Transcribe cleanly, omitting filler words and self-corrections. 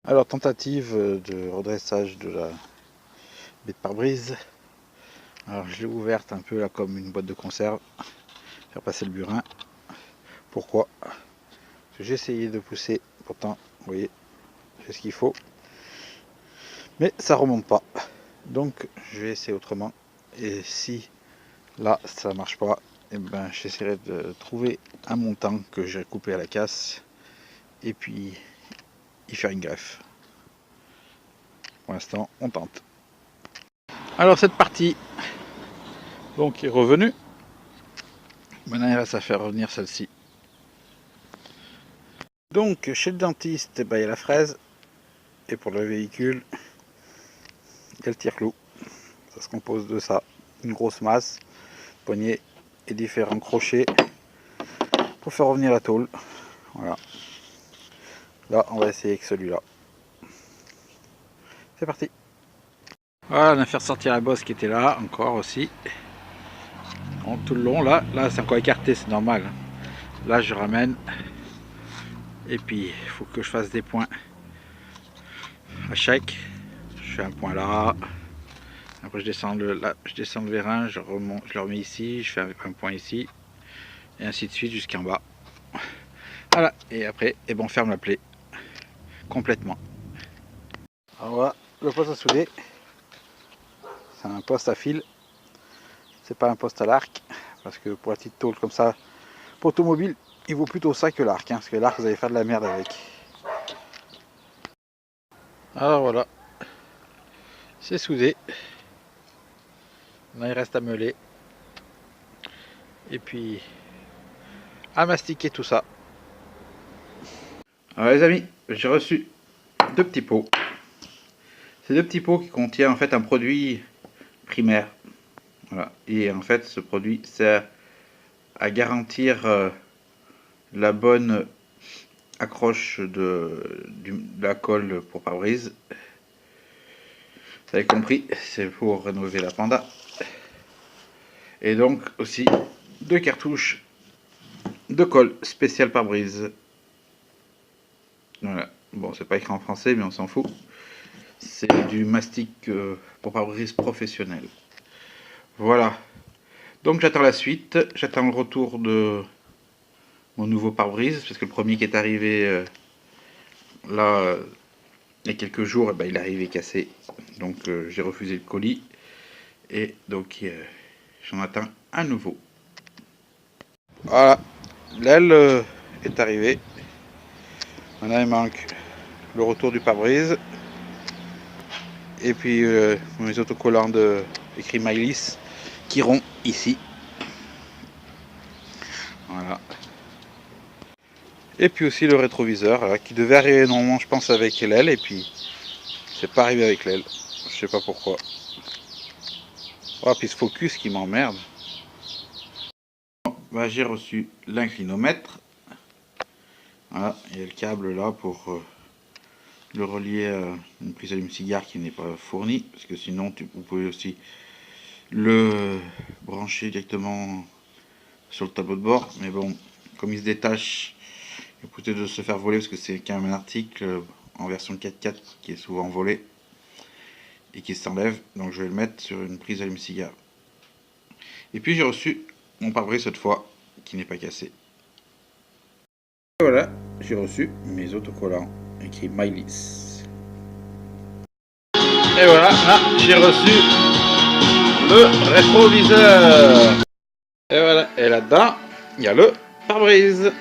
Alors, tentative de redressage de la baie de pare-brise. Alors, je l'ai ouverte un peu là comme une boîte de conserve, faire passer le burin. Pourquoi? Parce que j'ai essayé de pousser, pourtant, vous voyez, c'est ce qu'il faut, mais ça remonte pas. Donc, je vais essayer autrement. Et si là ça marche pas, et ben j'essaierai de trouver un montant que j'ai coupé à la casse et puis y faire une greffe. Pour l'instant, on tente. Alors cette partie donc est revenue. Maintenant il reste à faire revenir celle-ci. Donc chez le dentiste, il y a la fraise, et pour le véhicule, il y a le tire-clou. Ça se compose de ça, une grosse masse, poignée et différents crochets pour faire revenir la tôle. Voilà. Là, on va essayer avec celui-là. C'est parti. Voilà, on a fait sortir la bosse qui était là, encore aussi. Donc, tout le long, là c'est encore écarté, c'est normal. Là, je ramène. Et puis, il faut que je fasse des points à chaque. Je fais un point là. Après, je descends le vérin, je le remets ici, je fais un point ici. Et ainsi de suite jusqu'en bas. Voilà, et après, on ferme la plaie complètement. Alors voilà, le poste à souder. C'est un poste à fil. C'est pas un poste à l'arc. Parce que pour la petite tôle comme ça, pour automobile, il vaut plutôt ça que l'arc. Parce que l'arc, vous allez faire de la merde avec. Alors voilà, c'est soudé. Là, il reste à meuler. Et puis, à mastiquer tout ça. Alors les amis, j'ai reçu deux petits pots. Ces deux petits pots qui contiennent en fait un produit primaire. Voilà. Et en fait, ce produit sert à garantir la bonne accroche de la colle pour pare-brise. Vous avez compris, c'est pour rénover la Panda. Et donc aussi deux cartouches de colle spéciale pare-brise. Voilà. Bon, c'est pas écrit en français, mais on s'en fout. C'est du mastic pour pare-brise professionnel. Voilà. Donc j'attends la suite. J'attends le retour de mon nouveau pare-brise, parce que le premier qui est arrivé là il y a quelques jours, il est arrivé cassé. Donc j'ai refusé le colis. Et donc j'en attends un nouveau. Voilà. L'aile est arrivée. Maintenant il manque le retour du pare-brise. Et puis mes autocollants écrit Mylis qui iront ici. Voilà. Et puis aussi le rétroviseur qui devait arriver normalement, je pense, avec l'aile, et puis c'est pas arrivé avec l'aile. Je sais pas pourquoi. Oh, puis ce focus qui m'emmerde. Bon, j'ai reçu l'inclinomètre. Voilà, il y a le câble là pour le relier à une prise allume-cigare qui n'est pas fournie, parce que sinon vous pouvez aussi le brancher directement sur le tableau de bord, mais bon, comme il se détache, il peut peut-être de se faire voler, parce que c'est quand même un article en version 4x4 qui est souvent volé et qui s'enlève, donc je vais le mettre sur une prise allume-cigare. Et puis j'ai reçu mon pare-brise cette fois, qui n'est pas cassé. Et voilà, j'ai reçu mes autocollants écrit Mylis. Et voilà, là j'ai reçu le rétroviseur. Et voilà, et là-dedans, il y a le pare-brise.